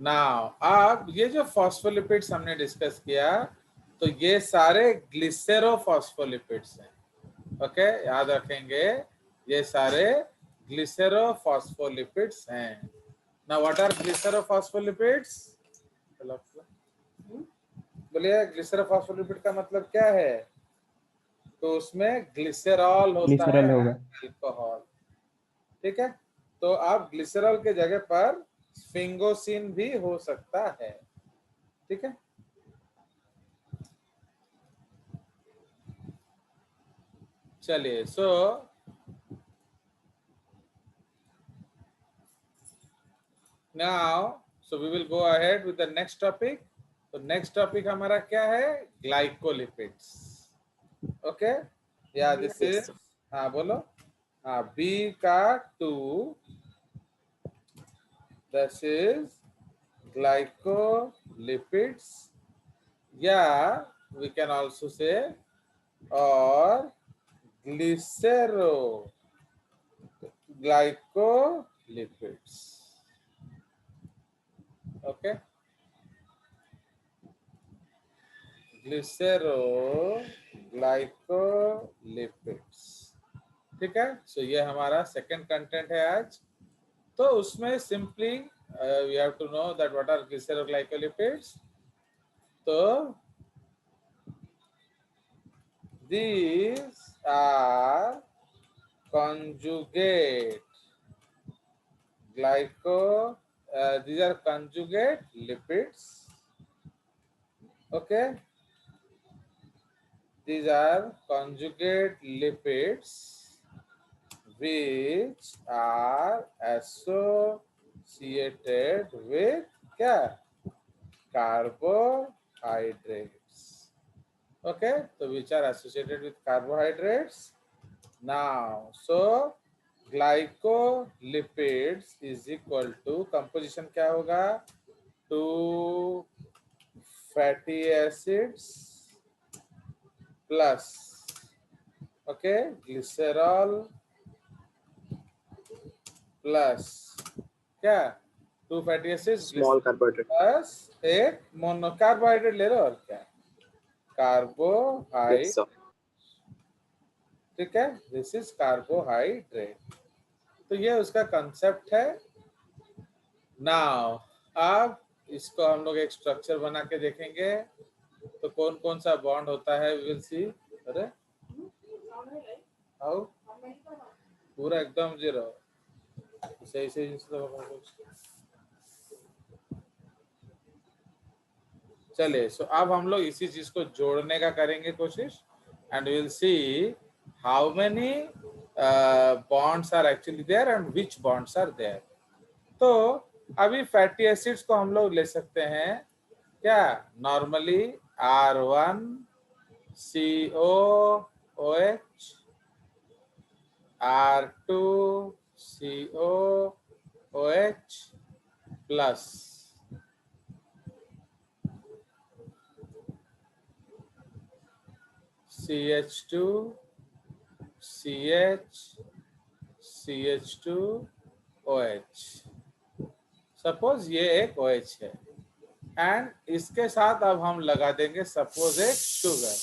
Now अब ये जो फॉस्फोलिपिड्स हमने डिस्कस किया, तो ये सारे ग्लिसरेरोफॉस्फोलिपिड्स हैं। ओके, याद रखेंगे ये सारे ग्लिसरेरोफॉस्फोलिपिड्स हैं। Now what are glycerophospholipids? बोलिए, ग्लिसरेरोफॉस्फोलिपिड का मतलब क्या है? तो उसमें ग्लिसरॉल होता है, ग्लिसरॉल होगा। अल्कोहल। ठीक है, तो आप ग्लिसरॉल के जगह पर स्फिंगोसिन भी हो सकता है। ठीक है, चलिए। So now we will go ahead with the next topic. तो नेक्स्ट टॉपिक हमारा क्या है? Glycolipids. Okay, yeah this is, हाँ बोलो, हाँ, बी का 2, this is glycolipids, yeah we can also say or glycolipids. Okay, glycolipids। ठीक है, सो ये हमारा सेकंड कंटेंट है आज। तो उसमें simply we have to know that what are glyceroglycolipids. तो these are conjugate these are conjugate lipids. Okay, these are conjugate lipids which are associated with क्या? Carbohydrates. Okay, so which are associated with carbohydrates. Now, so glycolipids is equal to, composition क्या होगा? 2 fatty acids plus, okay, glycerol plus क्या? 2 fatty acids small carbohydrate plus एक mono carbohydrate ले लो, और क्या? Carbohydrate. ठीक है, दिस इज कार्बोहाइड्रेट। तो ये उसका कंसेप्ट है। नाउ अब इसको हम लोग एक स्ट्रक्चर बना के देखेंगे। तो कौन कौन सा बॉन्ड होता है, वी विल सी। अरे आओ, पूरा एकदम जीरो, सही सही। चलिए, सो अब हम लोग इसी चीज को जोड़ने का करेंगे कोशिश, and will see how many bonds are actually there and which bonds are there. तो अभी फैटी एसिड्स को हम लोग ले सकते हैं क्या? Normally R1 COOH, R2 COOH plus CH2 CH CH2OH। Suppose ये एक OH है, एंड इसके साथ अब हम लगा देंगे सपोज एक शुगर।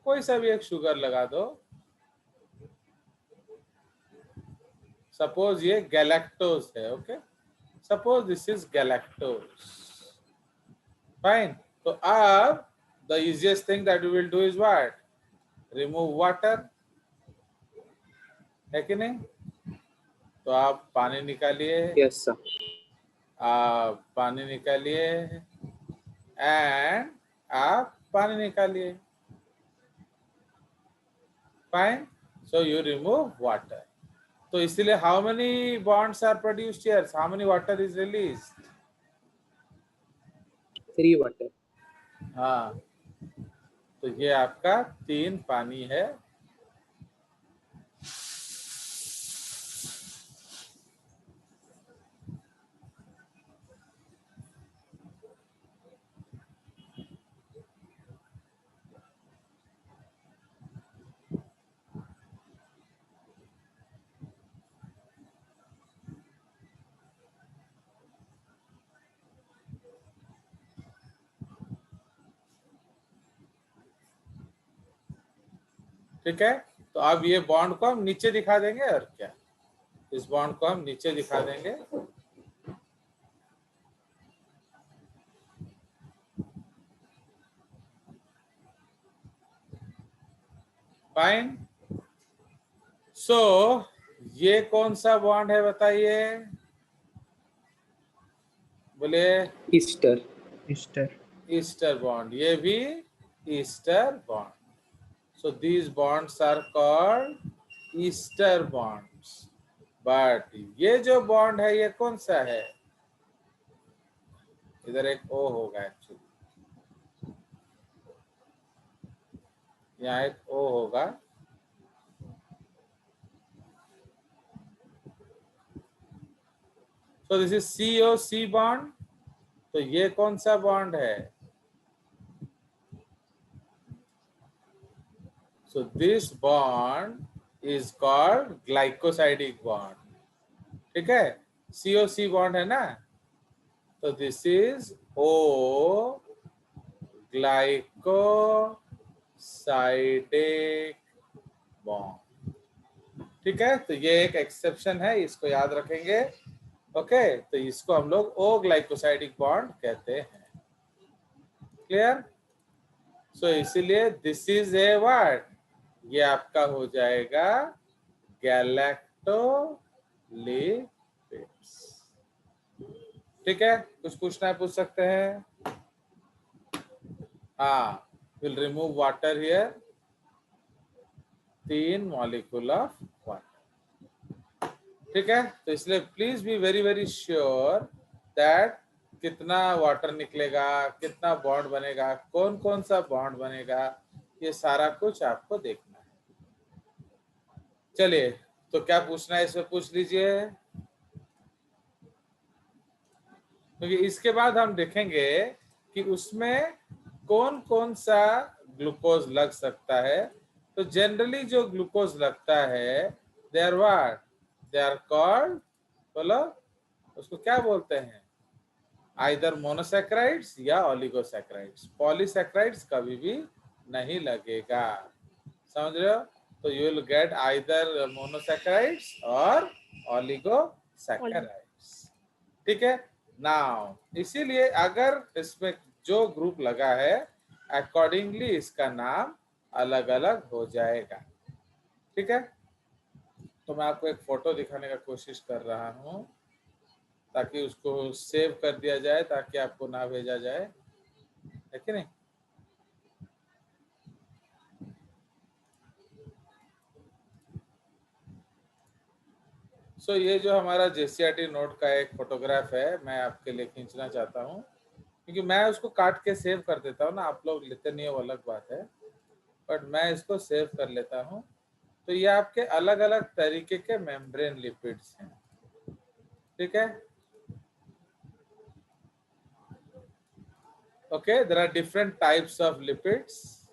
कोई सा भी एक शुगर लगा दो। सपोज ये गैलेक्टोज है। Okay, suppose this is galactose. Fine. तो अब the easiest thing that we will do is what? Remove water, है कि नहीं? तो आप पानी निकालिए। Yes sir. आप पानी निकालिए एंड आप पानी निकालिए। Fine, so you remove water. तो इसलिए how many bonds are produced here, how many water is released? 3 water. हाँ, तो ये आपका 3 पानी है। ठीक है, तो अब ये बॉन्ड को हम नीचे दिखा देंगे और क्या, इस बॉन्ड को हम नीचे दिखा देंगे। फाइन। सो ये कौन सा बॉन्ड है बताइए, बोले। ईस्टर। ईस्टर। ईस्टर बॉन्ड, ये भी ester bond. So these bonds are called ester bonds. But ये जो बॉन्ड है ये कौन सा है, इधर एक ओ होगा एक्चुअली, यहाँ एक ओ होगा, सो दिस इज COC बॉन्ड। तो ये कौन सा बॉन्ड है, so this bond is called glycosidic bond. ठीक है, COC बॉन्ड है ना, तो this is O glycosidic bond. ठीक है, तो ये एक एक्सेप्शन है, इसको याद रखेंगे। ओके, तो इसको हम लोग O ग्लाइकोसाइडिक बॉन्ड कहते हैं। क्लियर। सो इसीलिए दिस इज ए व्हाट, ये आपका हो जाएगा गैलेक्टोलिपिड्स। ठीक है, कुछ पूछना है पूछ सकते हैं। हाँ, will remove water here, 3 molecule of water. ठीक है, तो इसलिए please be very very sure that कितना वाटर निकलेगा, कितना बॉन्ड बनेगा, कौन कौन सा बॉन्ड बनेगा, ये सारा कुछ आपको देखना है। चलिए, तो क्या पूछना है इसमें पूछ लीजिए, क्योंकि इसके बाद हम देखेंगे कि उसमें कौन कौन सा ग्लूकोज लग सकता है। तो जनरली जो ग्लूकोज लगता है, they are what, they are called, बोलो उसको क्या बोलते हैं, आइदर मोनोसैकेराइड्स या ओलिगोसैकेराइड्स। पॉलीसैकेराइड्स कभी भी नहीं लगेगा, समझ रहे हो। तो you will get either monosaccharides और ओलिगोसैकेराइड्स। ठीक है, नाउ इसीलिए अगर इसमें जो ग्रुप लगा है, अकॉर्डिंगली इसका नाम अलग अलग हो जाएगा। ठीक है, तो मैं आपको एक फोटो दिखाने का कोशिश कर रहा हूं, ताकि उसको सेव कर दिया जाए, ताकि आपको ना भेजा जाए, है कि नहीं। सो ये जो हमारा JCRT नोट का एक फोटोग्राफ है, मैं आपके लिए खींचना चाहता हूँ, क्योंकि मैं उसको काट के सेव कर देता हूँ ना, आप लोग लेते नहीं हो वो अलग बात है, बट मैं इसको सेव कर लेता हूँ। तो ये आपके अलग अलग तरीके के मेम्ब्रेन लिपिड्स हैं। ठीक है, okay, there are different types of lipids,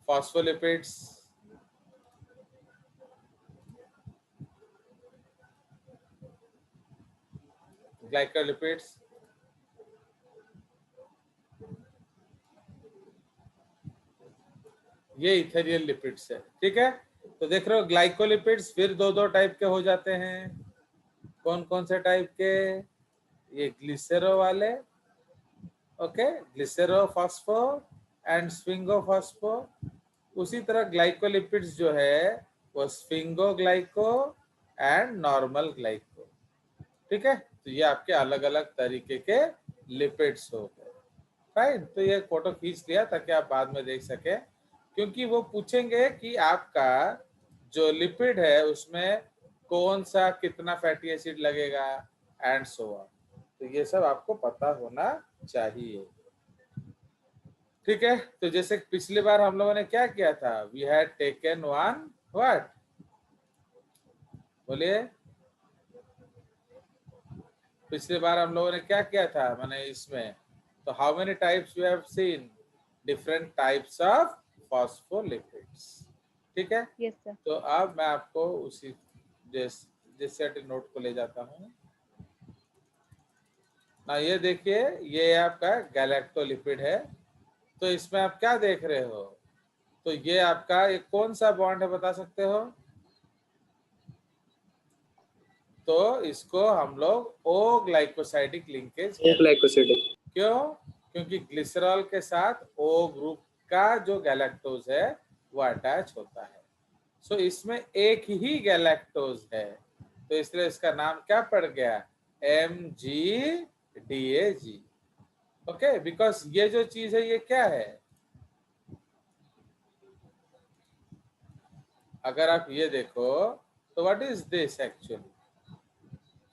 phospholipids, glycolipids, ये इथेरियल लिपिड्स है। ठीक है, तो देख रहे हो ग्लाइकोलिपिड्स फिर दो दो टाइप के हो जाते हैं। कौन कौन से टाइप के, ये ग्लिसरो वाले, ओके, ग्लिसरो फॉस्फो एंड स्विंगो फॉस्फो। उसी तरह ग्लाइकोलिपिड्स जो है वो स्विंगो ग्लाइको एंड नॉर्मल ग्लाइको। ठीक है, तो ये आपके अलग अलग तरीके के लिपिड्स हो गए। फाइन, तो ये फोटो खींच लिया ताकि आप बाद में देख सके, क्योंकि वो पूछेंगे कि आपका जो लिपिड है उसमें कौन सा कितना फैटी एसिड लगेगा एंड सो ऑन। तो ये सब आपको पता होना चाहिए। ठीक है, तो जैसे पिछली बार हम लोगों ने क्या किया था, we had taken one what, बोलिए, पिछली बार हम लोगों ने क्या किया था, मैंने इसमें, तो how many types we have seen, different types of phospholipids. ठीक है, यस सर। तो अब मैं आपको उसी जैसे नोट को ले जाता हूँ ना। ये देखिए, ये आपका गैलेक्टोलिपिड है। तो इसमें आप क्या देख रहे हो? तो ये आपका एक कौन सा बॉन्ड है बता सकते हो? तो इसको हम लोग ओ ग्लाइकोसाइडिक लिंकेज कहते हैं। ग्लाइकोसाइडिक। क्यों? क्योंकि ग्लिसरॉल के साथ ओ ग्रुप का जो गैलेक्टोज है वो अटैच होता है। सो इसमें एक ही गैलेक्टोज है, तो इसलिए इसका नाम क्या पड़ गया? MgDAG। ओके, बिकॉज ये जो चीज है ये क्या है? अगर आप ये देखो तो what is this actually?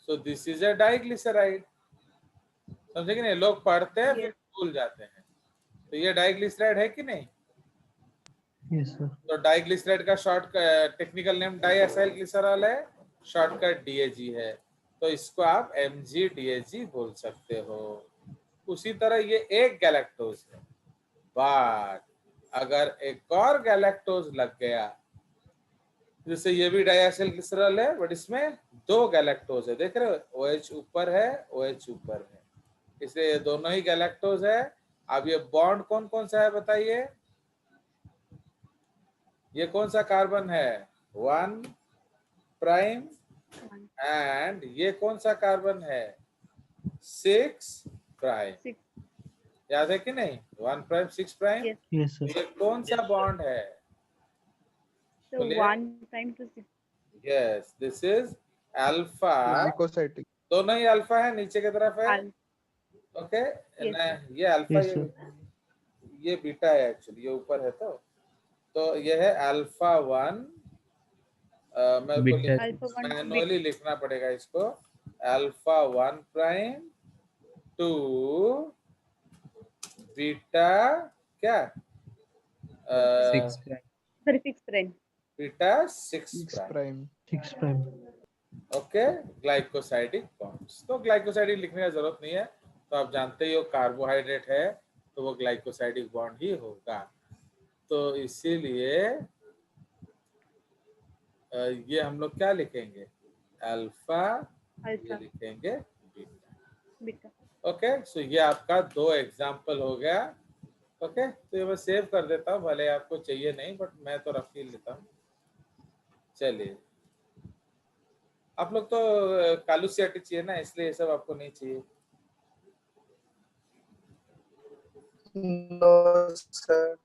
So this is a diglyceride. समझे कि नहीं? लोग पढ़ते हैं फिर भूल जाते हैं। तो ये डाइग्लिसराइड है कि नहीं? Yes sir. तो डाइग्लिसराइड का short technical name diacyl glycerol है, शॉर्टकट DAG है, तो इसको आप MgDAG बोल सकते हो। उसी तरह ये एक गैलेक्टोज है, बट अगर एक और गैलेक्टोज लग गया, जैसे ये भी डाइएसाइल ग्लिसरॉल है बट इसमें दो गैलेक्टोज है, देख रहे हो? OH ऊपर है, OH ऊपर है, इसलिए ये दोनों ही गैलेक्टोज है। अब ये बॉन्ड कौन कौन सा है बताइए? ये कौन सा कार्बन है? 1 प्राइम, एंड ये कौन सा कार्बन है? 6 प्राइम। याद है कि नहीं? 1 प्राइम 6 प्राइम। Yes sir. ये कौन सा बॉन्ड है? So 1 prime to 6. Yes, this is alpha. Glycosidic. दोनों ही अल्फा है, नीचे की तरफ है। ओके, ये अल्फा, Yes, sir. ये बीटा है एक्चुअली, ये ऊपर है। तो ये है अल्फा 1। मेरे को बीटा Alpha 1 to मैनुअली लिखना पड़ेगा इसको। अल्फा 1 प्राइम टू बीटा क्या? 6 prime. sorry 6 prime. Beta 6 6 prime. Prime. 6 prime. Okay, glycosidic bonds. तो ग्लाइकोसाइडिक लिखने की जरूरत नहीं है, तो आप जानते ही हो कार्बोहाइड्रेट है तो वो ग्लाइकोसाइडिक बॉन्ड ही होगा। तो इसीलिए ये हम लोग क्या लिखेंगे? अल्फा, ये Alpha. लिखेंगे बीटा। Beta. ओके, सो ये आपका 2 एग्जाम्पल हो गया। ओके, तो ये मैं सेव कर देता हूँ, भले आपको चाहिए नहीं बट मैं तो रख ही लेता हूँ। चलिए, आप लोग तो कालूसियाटी चाहिए ना, इसलिए ये सब आपको नहीं चाहिए। No sir.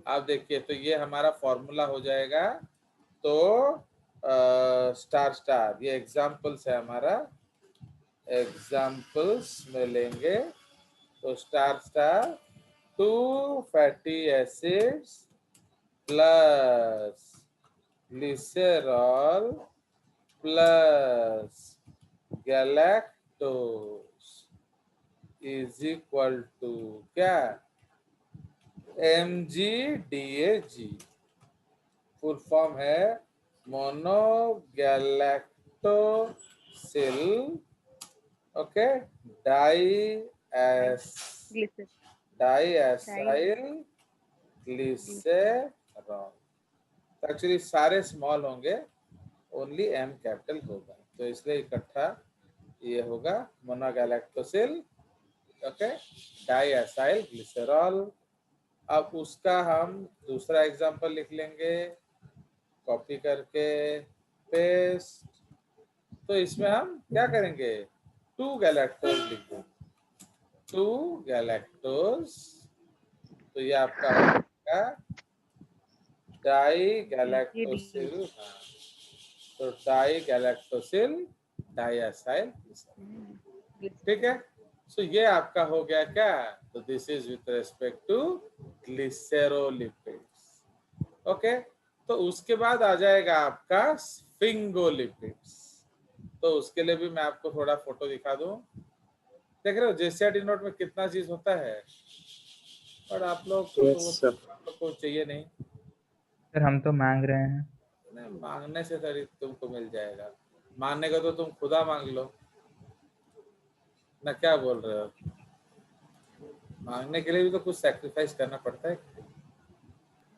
आप देखिए, तो ये हमारा फॉर्मूला हो जाएगा। तो स्टार स्टार, ये एग्जाम्पल्स है हमारा, एग्जाम्पल्स में लेंगे तो star star 2 fatty acids plus glycerol plus galactose is equal to क्या? MgDAG। फुल फॉर्म है monogalactosyl, okay, Glycerin. Diacyl glycerol. तो एक्चुअली सारे स्मॉल होंगे, ओनली M कैपिटल होगा, तो इसलिए इकट्ठा ये होगा मोनोगैलेक्टोसिल, ओके, डाइएसाइल ग्लिसरॉल। अब उसका हम दूसरा एग्जांपल लिख लेंगे, कॉपी करके पेस्ट। तो इसमें हम क्या करेंगे? 2 गैलेक्टोज लिख देंगे, 2 गैलेक्टोज। तो ये आपका होगा डाई गैलेक्टोसिल। हाँ, तो डाई गैलेक्टोसिल डाइएसाइल, ठीक है। सो ये आपका हो गया क्या? तो this is with respect to glycerolipids. Okay, तो उसके बाद आ जाएगा आपका स्फिंगोलिपिड्स। तो उसके लिए भी मैं आपको थोड़ा फोटो दिखा दूं। देख रहे हो जेसीआरटी नोट में कितना चीज होता है, और आप लोग को चाहिए नहीं। सर हम तो मांग रहे हैं। नहीं, मांगने से सर तुमको मिल जाएगा, मांगने का तो तुम खुदा मांग लो ना, क्या बोल रहे हो? मांगने के लिए भी तो कुछ सैक्रिफाइस करना पड़ता है।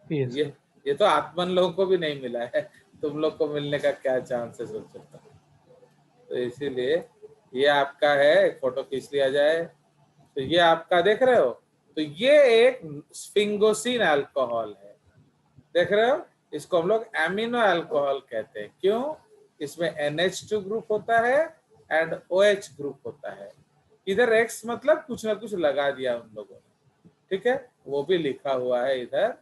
Yes, sir. ये तो आत्मन लोगों को भी नहीं मिला है, तुम लोग को मिलने का क्या चांस है सोचो। तो इसीलिए ये आपका है, एक फोटो खींच लिया जाए। तो ये आपका देख रहे हो, तो ये एक स्फिंगोसिन अल्कोहल है, देख रहे हो, इसको हम लोग एमिनो अल्कोहल कहते हैं। क्यों? इसमें NH2 ग्रुप होता है एंड OH ग्रुप होता है। इधर X मतलब कुछ ना कुछ लगा दिया उन लोगों ने, ठीक है, वो भी लिखा हुआ है इधर।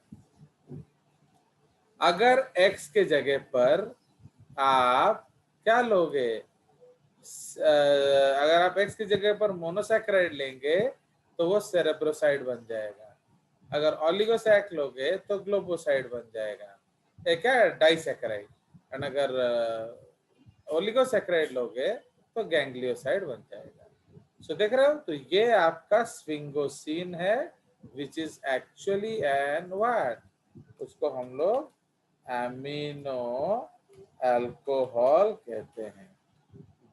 अगर X के जगह पर आप क्या लोगे, अगर आप X की जगह पर मोनोसैकेराइड लेंगे तो वो सेरेब्रोसाइड बन जाएगा। अगर ओलिगोसैक लोगे तो ग्लोबोसाइड बन जाएगा, क्या डाइसैकेराइड। एंड अगर ओलिगोसैकेराइड लोगे तो गैंग्लियोसाइड बन जाएगा। सो देख रहे हो, तो ये आपका स्फिंगोसिन है, which is actually an what, उसको हम लोग एमिनो अल्कोहल कहते हैं।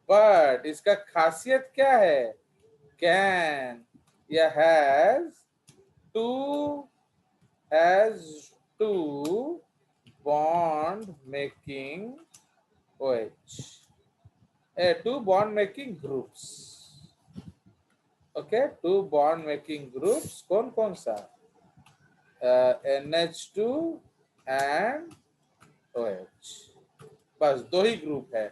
बट इसका खासियत क्या है, कैन या has two bond making OH, two bond making groups, okay, two bond making groups कौन कौन सा, NH2 and OH, बस दो ही ग्रुप है।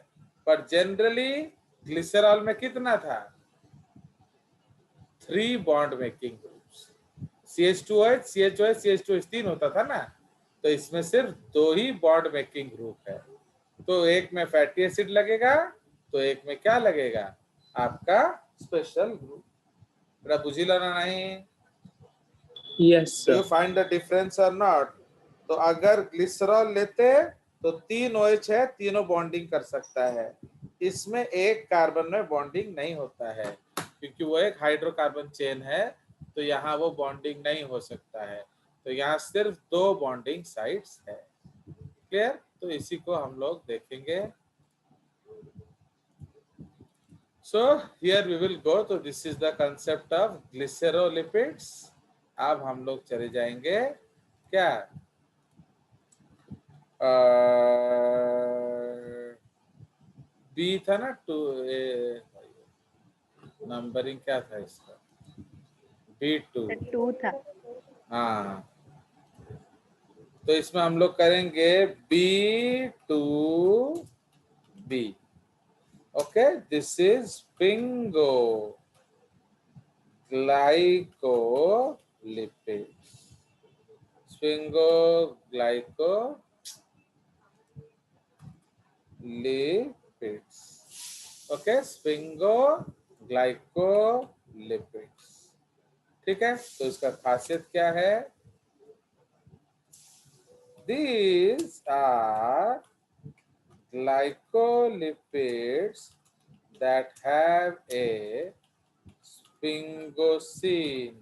पर जनरली ग्लिसरॉल में कितना था, 3 bond making groups, CH2OH CHOH CH2OH 3 होता था ना, तो इसमें सिर्फ 2 ही बॉन्ड मेकिंग ग्रुप है। तो एक में फैटी एसिड लगेगा तो एक में क्या लगेगा, आपका स्पेशल ग्रुप। बेटा बुझिला ना नहीं? Yes you sir. Find the difference और नॉट? तो अगर ग्लिसरॉल लेते तो 3 OH है, तीनों बॉन्डिंग कर सकता है। इसमें एक कार्बन में बॉन्डिंग नहीं होता है क्योंकि वो एक हाइड्रोकार्बन चेन है, तो यहाँ वो बॉन्डिंग नहीं हो सकता है। तो यहाँ सिर्फ 2 बॉन्डिंग साइट्स है। क्लियर? तो इसी को हम लोग देखेंगे। So here we will go, तो this is the concept of glycerolipids। अब हम लोग चले जाएंगे क्या, बी था ना, 2 नंबरिंग क्या था इसका, B2, 2 था। हाँ, तो इसमें हम लोग करेंगे B2B। Okay, this is sphingo glycolipids, sphingo glycolipids, okay, sphingo glycolipids, ठीक है। तो इसका खासियत क्या है, these are glycolipids that have a sphingosine,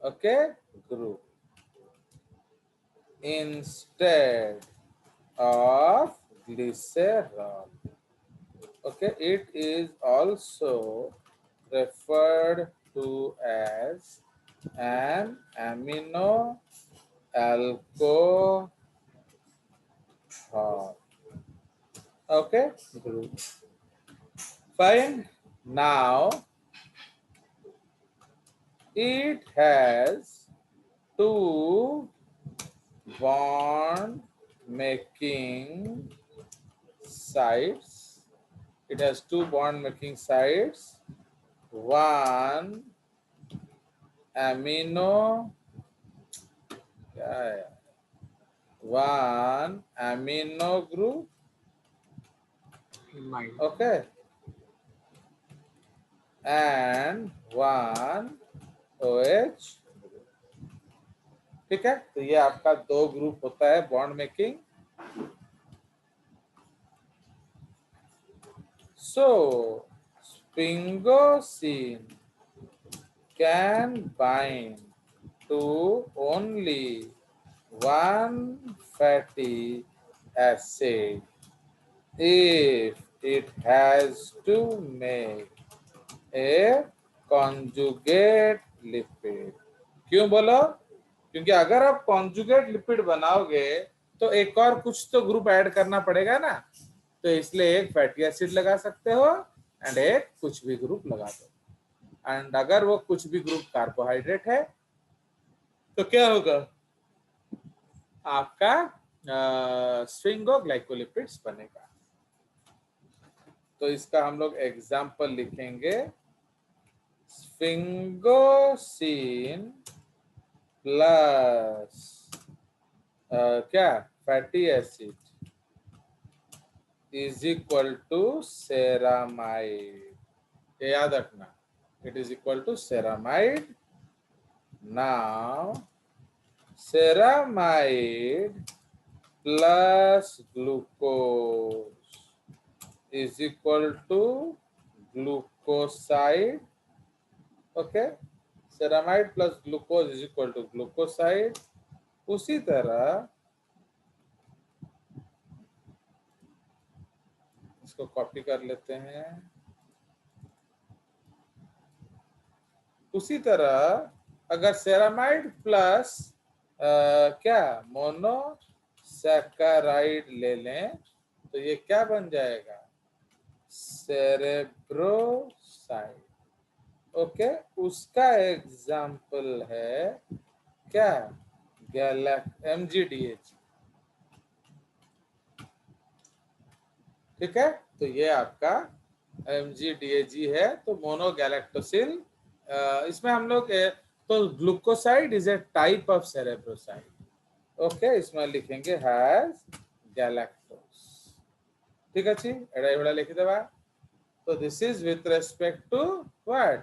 okay, group instead of glycerol. Okay, it is also referred to as an amino alcohol, okay, group. Fine. Now it has 2 bond making sites. It has 2 bond making sites, one amino, one amino group, okay, and one OH, ठीक है। तो ये आपका 2 group होता है bond making. So sphingosine can bind to only one fatty acid if it has to make a conjugate lipid। क्यों बोलो? क्योंकि अगर आप कॉन्जुगेट लिपिड बनाओगे तो एक और कुछ तो ग्रुप ऐड करना पड़ेगा ना, तो इसलिए एक फैटी एसिड लगा सकते हो एंड एक कुछ भी ग्रुप लगा दो। एंड अगर वो कुछ भी ग्रुप कार्बोहाइड्रेट है तो क्या होगा, आपका स्फिंगोग्लाइकोलिपिड्स बनेगा। तो इसका हम लोग एग्जाम्पल लिखेंगे, स्फिंगोसिन प्लस क्या fatty acid is equal to ceramide. ये याद रखना, it is equal to ceramide. Now ceramide plus glucose is equal to glucoside. Okay, ceramide plus glucose is equal to glucoside. उसी तरह इसको कॉपी कर लेते हैं। उसी तरह अगर सेरामाइड प्लस क्या मोनोसैकेराइड ले लें तो ये क्या बन जाएगा, सेरेब्रोसाइड। ओके, उसका एग्जाम्पल है क्या, MgDH। ठीक है, तो ये आपका MgDAG है। तो मोनोगैलेक्टोसिल, इसमें हम लोग तो glucoside is a type of cerebroside. Okay, इसमें लिखेंगे हैज गैलेक्टोस। ठीक अच्छी एड़ा एड़ा लिखी दबा। तो this is with respect to what,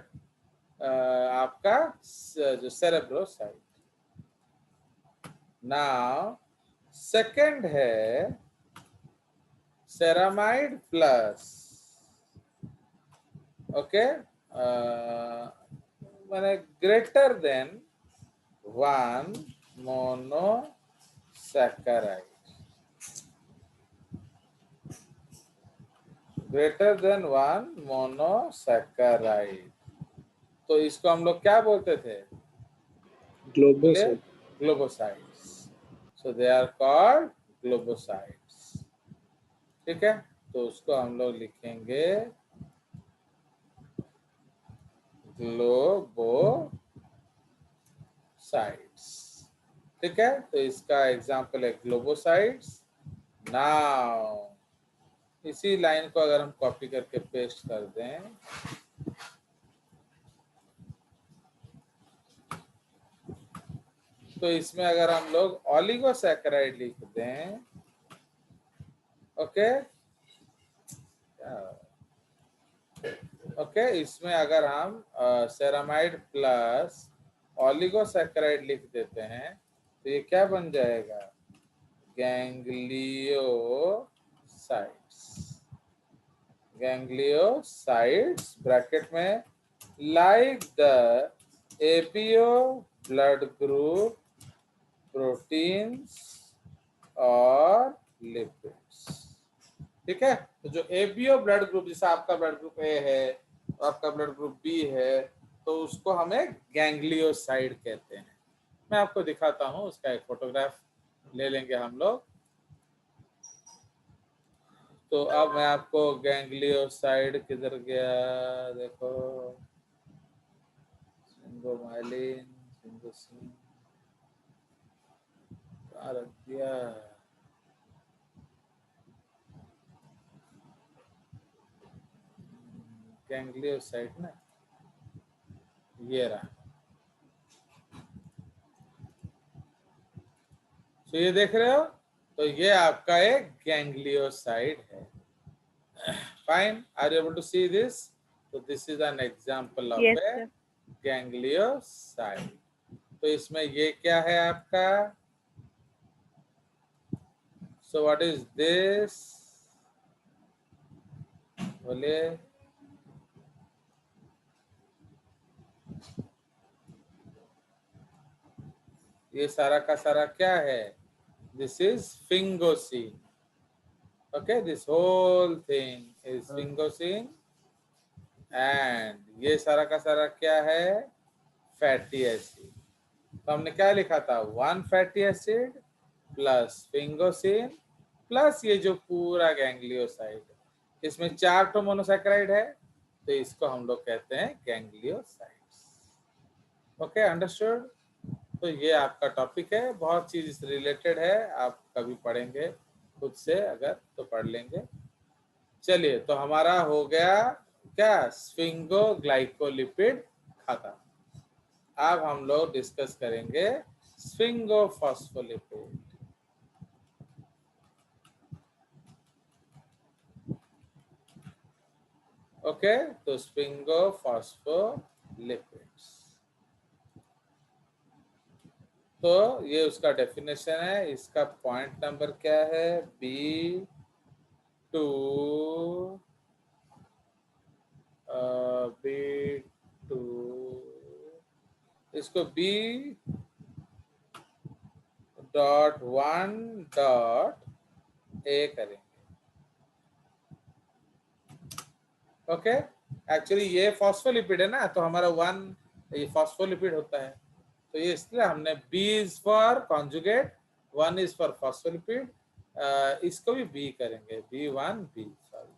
आपका जो सेरेब्रोसाइड। नाउ सेकंड है सेरामाइड प्लस, ओके, माने greater than 1 monosaccharide, greater than 1 monosaccharide. तो इसको हम लोग क्या बोलते थे, Globoside. Globosides. So they are called globosides. ठीक है, तो उसको हम लोग लिखेंगे ग्लोबोसाइड्स। ठीक है, तो इसका एग्जांपल है ग्लोबोसाइड्स। नाउ इसी लाइन को अगर हम कॉपी करके पेस्ट कर दें, तो इसमें अगर हम लोग ऑलिगोसैकेराइड लिख दें, ओके ओके, इसमें अगर हम सेरामाइड प्लस ऑलिगोसैकेराइड लिख देते हैं तो ये क्या बन जाएगा, गैंग्लियोसाइड्स। गैंग्लियोसाइड्स ब्रैकेट में like the APO blood group proteins और लिपिड्स। ठीक है, तो जो एबीओ ब्लड ग्रुप, जैसा आपका ब्लड ग्रुप ए है और आपका ब्लड ग्रुप बी है, तो उसको हमें गैंग्लियोसाइड कहते हैं। मैं आपको दिखाता हूं, उसका एक फोटोग्राफ ले लेंगे हम लोग। तो अब मैं आपको गैंग्लियोसाइड किधर गया, देखो, सिंगोमाइलिन, सिंगोसिन, कहाँ रख दिया, गैंग्लियोसाइड ना, ये रहा। तो ये देख रहे हो, तो ये आपका एक गैंग्लियोसाइड है। Fine, are you able to see this? तो this is an example of Yes, a sir. Ganglioside. तो इसमें ये क्या है आपका, सो व्हाट इज दिस, बोलिए। ये सारा का सारा क्या है, this is sphingosine. Okay, this whole thing is sphingosine. And ये सारा का सारा क्या है, फैटी एसिड। तो हमने क्या लिखा था, 1 fatty acid plus sphingosine plus ये जो पूरा गैंग्लियोसाइड, इसमें 4 तो मोनोसैकेराइड है तो इसको हम लोग कहते हैं गैंग्लियोसाइट्स। Okay, understood. तो ये आपका टॉपिक है, बहुत चीज इससे रिलेटेड है, आप कभी पढ़ेंगे खुद से अगर तो पढ़ लेंगे। चलिए, तो हमारा हो गया क्या, स्फिंगोग्लाइकोलिपिड खाता। अब हम लोग डिस्कस करेंगे स्फिंगोफॉस्फोलिपिड। ओके, तो स्फिंगोफॉस्फोलिपिड्स, तो ये उसका डेफिनेशन है। इसका पॉइंट नंबर क्या है, B2 B2, इसको B.1.A करेंगे। ओके, एक्चुअली ये फॉस्फोलिपिड है ना, तो हमारा 1 ये फॉस्फोलिपिड होता है, तो ये इसलिए हमने B is for conjugate, 1 is for phospholipid, इसको भी B करेंगे, B1B, सॉरी,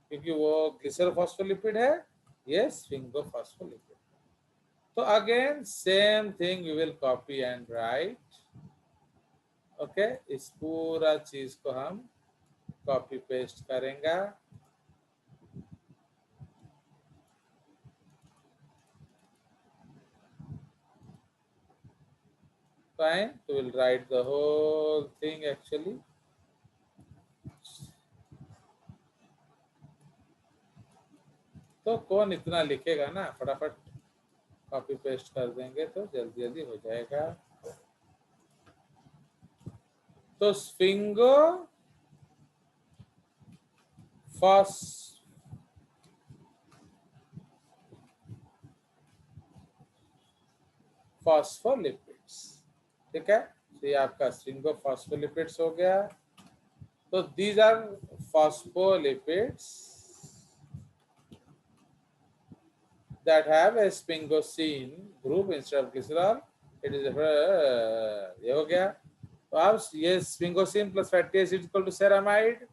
क्योंकि वो ग्लिसरोफॉस्फोलिपिड है, ये स्फिंगोफॉस्फोलिपिड। तो again same thing we will copy and write. Okay, इस पूरा चीज को हम कॉपी पेस्ट करेंगे। Fine, so we'll write the whole thing actually. तो कौन इतना लिखेगा ना, फटाफट कॉपी पेस्ट कर देंगे तो जल्दी जल्दी हो जाएगा। तो स्फिंगो फॉस्फोलिपिड्स, ठीक है, तो ये आपका स्फिंगोफॉस्फोलिपिड्स हो गया। तो these are phospholipids that have a sphingosine group instead of glycerol. It is ये हो गया। तो अब ये sphingosine plus fatty acid equal to ceramide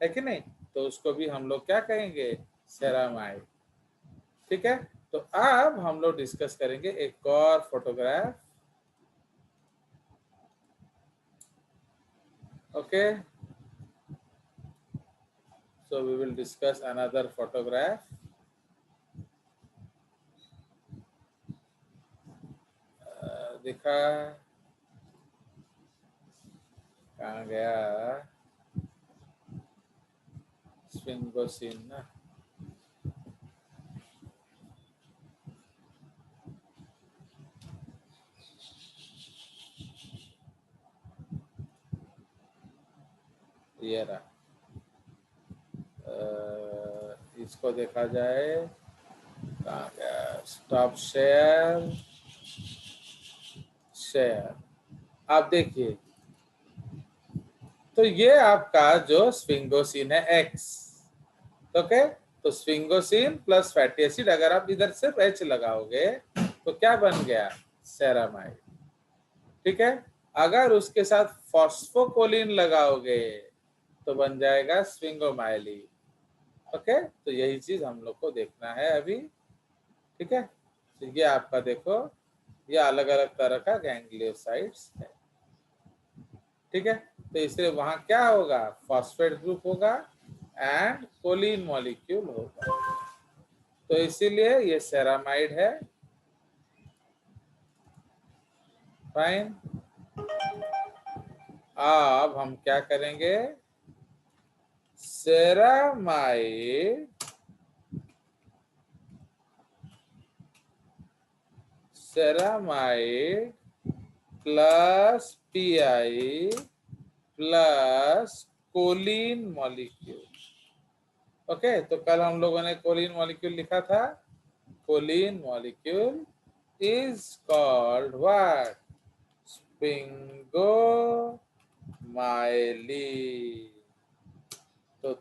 है कि नहीं, तो उसको भी हम लोग क्या कहेंगे, सेरामाइड। ठीक है, तो अब हम लोग डिस्कस करेंगे एक और photograph. Okay, so we will discuss another photograph. दिखा कहाँ गया, स्फिंगोसिन ना, ये रहा। इसको देखा जाए, कहाँ गया, स्टॉप शेयर, शेयर। आप देखिए, तो ये आपका जो स्फिंगोसिन है X, ओके, तो स्फिंगोसिन प्लस फैटी एसिड, अगर आप इधर सिर्फ H लगाओगे तो क्या बन गया, सेरामाइड। ठीक है, अगर उसके साथ फॉस्फोकोलिन लगाओगे तो बन जाएगा स्फिंगोमाइलिन। ओके, तो यही चीज हम लोग को देखना है अभी। ठीक है, तो ये आपका देखो, ये अलग अलग तरह का गैंग्लियोसाइट्स है। ठीक है, तो इससे वहां क्या होगा, फॉस्फेट ग्रुप होगा एंड कोलिन मॉलिक्यूल होगा, तो इसीलिए ये सेरामाइड है। फाइन, अब हम क्या करेंगे, ceramide plus PI plus choline molecule. Okay, तो कल हम लोगों ने कोलिन मॉलिक्यूल लिखा था, choline molecule is called what, sphingomyelin. तो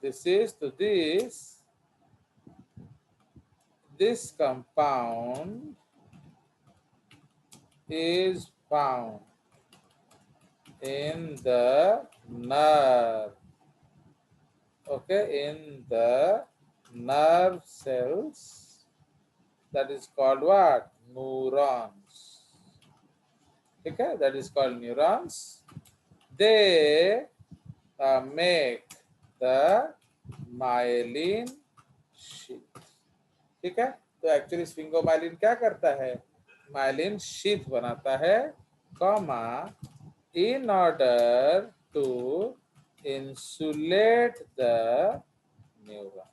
this compound is found in the nerve, okay, in the nerve cells, that is called what? Neurons. ठीक है, that is called neurons. They make the myelin sheath. ठीक है, तो actually sphingomyelin क्या करता है? Myelin sheath बनाता है, comma, in order to insulate the neuron.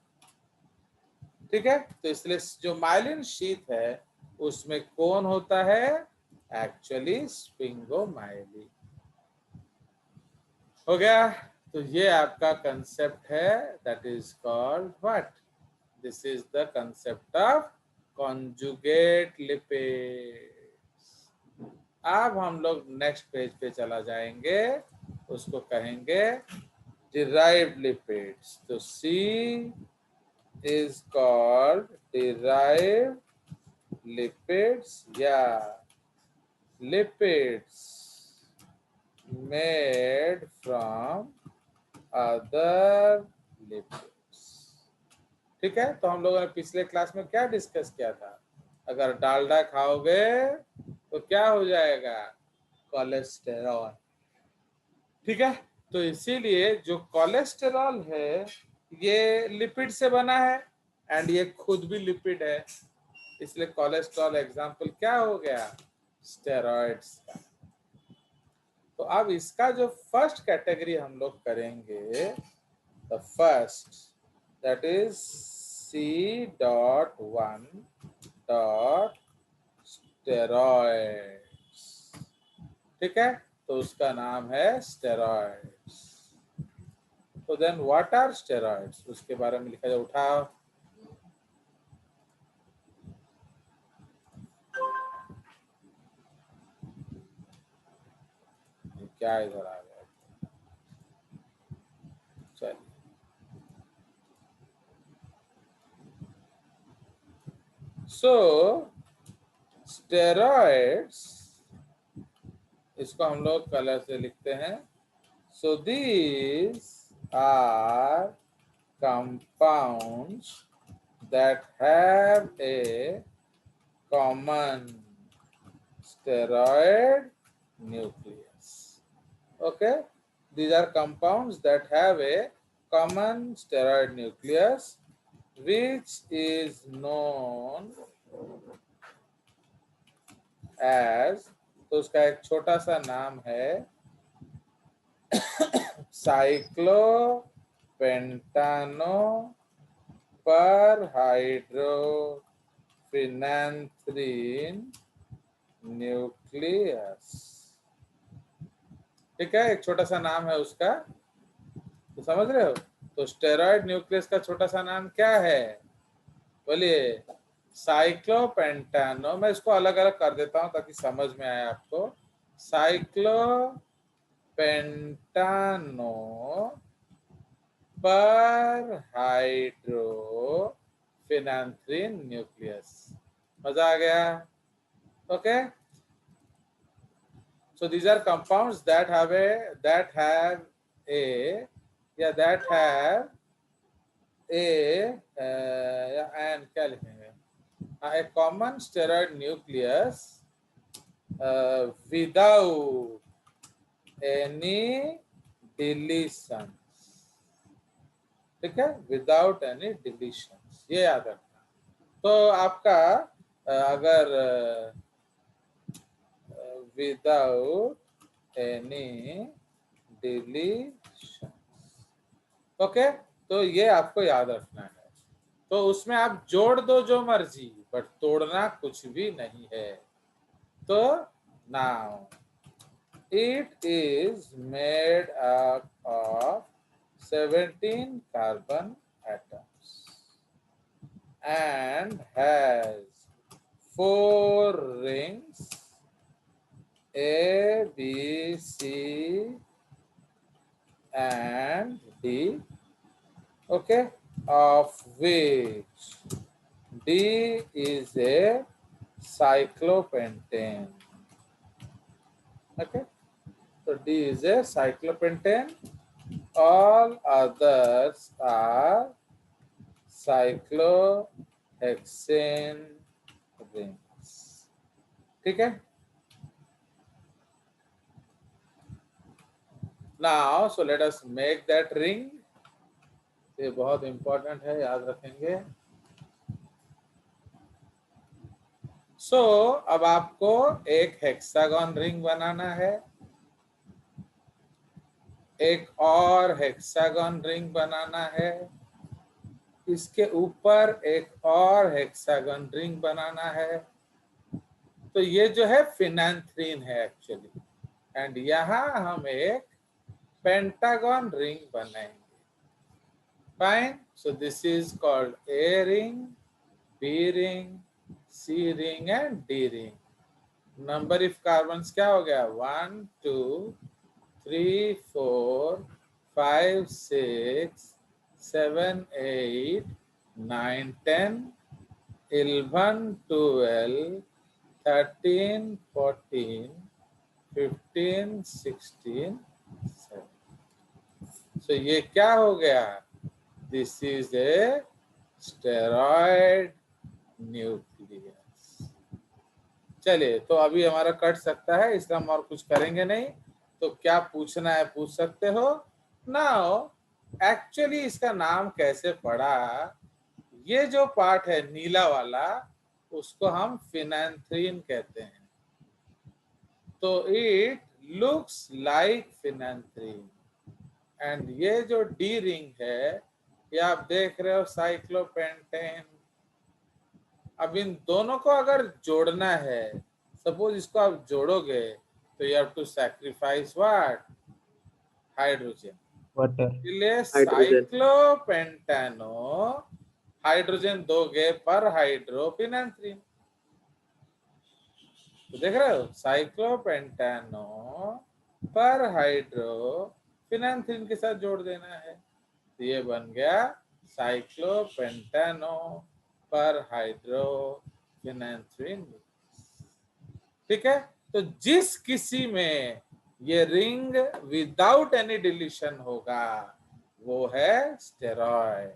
ठीक है, तो इसलिए जो माइलिन शीथ है उसमें कौन होता है? Actually sphingomyelin. हो गया. तो ये आपका कंसेप्ट है, that is called what? This is the concept of conjugate lipids. अब हम लोग नेक्स्ट पेज पे चला जाएंगे, उसको कहेंगे डिराइव्ड लिपिड्स. तो सी इज कॉल्ड डिराइव्ड लिपिड्स या lipids made from other lipids. ठीक है, तो हम लोगों ने पिछले क्लास में क्या डिस्कस किया था? अगर डालडा खाओगे तो क्या हो जाएगा? कोलेस्टेरॉल. ठीक है, तो इसीलिए जो कोलेस्टेरॉल है ये लिपिड से बना है एंड ये खुद भी लिपिड है, इसलिए कोलेस्ट्रॉल एग्जाम्पल क्या हो गया? स्टेरॉइड्स का. तो अब इसका जो फर्स्ट कैटेगरी हम लोग करेंगे, the first, that is C.1 dot steroids. ठीक है, तो उसका नाम है स्टेरॉइड्स. तो देन व्हाट आर स्टेरॉइड्स, उसके बारे में लिखा जाए. उठाओ. क्या इधर आ गया? चलिए, सो स्टेरॉइड्स, इसको हम लोग कलर से लिखते हैं. So these are compounds that have a common steroid nucleus. Okay, these are compounds that have a common steroid nucleus which is known as, तो उसका एक छोटा सा नाम है साइक्लोपेंटानो पर हाइड्रोफिनेंथ्रीन न्यूक्लियस. ठीक है, एक छोटा सा नाम है उसका, तो समझ रहे हो? तो स्टेरॉइड न्यूक्लियस का छोटा सा नाम क्या है? बोलिए. साइक्लोपेंटानो. मैं इसको अलग अलग कर देता हूं ताकि समझ में आए आपको. साइक्लोपेंटानो पर हाइड्रोफिनेंथ्रीन न्यूक्लियस. मजा आ गया? Okay, so these are compounds that have a and क्या लिखेंगे? A common steroid nucleus without any deletions. ठीक है, without any deletions, ये याद रखना. तो आपका अगर without any deletions. ओके, तो ये आपको याद रखना है. तो उसमें आप जोड़ दो जो मर्जी, बट तोड़ना कुछ भी नहीं है. तो now it is made up of 17 carbon atoms and has 4 rings A, B, C and D. Okay, of which D is a cyclopentane. Okay, so D is a cyclopentane. All others are cyclohexane rings. ठीक है. Now, so let us make that ring. ये बहुत important है, याद रखेंगे. So, अब आपको एक हेक्सागन रिंग बनाना है, एक और हेक्सागन रिंग बनाना है, इसके ऊपर एक और हेक्सागन रिंग बनाना है. तो ये जो है फिनांथ्रीन है एक्चुअली, एंड यहाँ हम एक पेंटागन रिंग बनाएंगे. Fine. So this is called A ring, B ring, C ring and D ring. Number of carbons क्या हो गया? 1 2 3 4 5 6 7 8 9 10 11 12 13 14 15 16 17. So ये क्या हो गया? This is a steroid nucleus. चलिए, तो अभी हमारा कट सकता है, इसलिए हम और कुछ करेंगे नहीं. तो क्या पूछना है पूछ सकते हो. नाउ एक्चुअली इसका नाम कैसे पड़ा? ये जो पार्ट है नीला वाला, उसको हम फिनांथ्रीन कहते हैं. तो इट लुक्स लाइक फिनांथ्रीन. एंड ये जो डी रिंग है, ये आप देख रहे हो साइक्लोपेंटेन. अब इन दोनों को अगर जोड़ना है, सपोज इसको आप जोड़ोगे, तो you have to sacrifice what? Hydrogen. Water. इसलिए हाइड्रोजन. साइक्लोपेंटानो हाइड्रोजन दोगे पर हाइड्रोफिनांथ्रीन. तो देख रहे हो, साइक्लोपेंटानो पर हाइड्रोफिनांथ्रीन के साथ जोड़ देना है. तो ये बन गया साइक्लोपेंटानो पर हाइड्रोफिनांथ्रीन. ठीक है. तो जिस किसी में ये रिंग विदाउट एनी डिलीशन होगा, वो है स्टेरॉइड.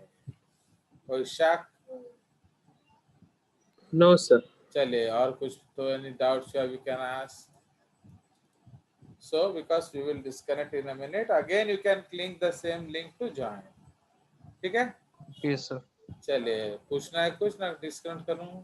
कोई शक? No, sir. चलिए, और कुछ तो any doubts we can ask. So because we will disconnect in a minute, again you can click the same link to join. ठीक है. Yes, sir. चलिए, पूछना है कुछ ना? डिस्कनेक्ट करूं?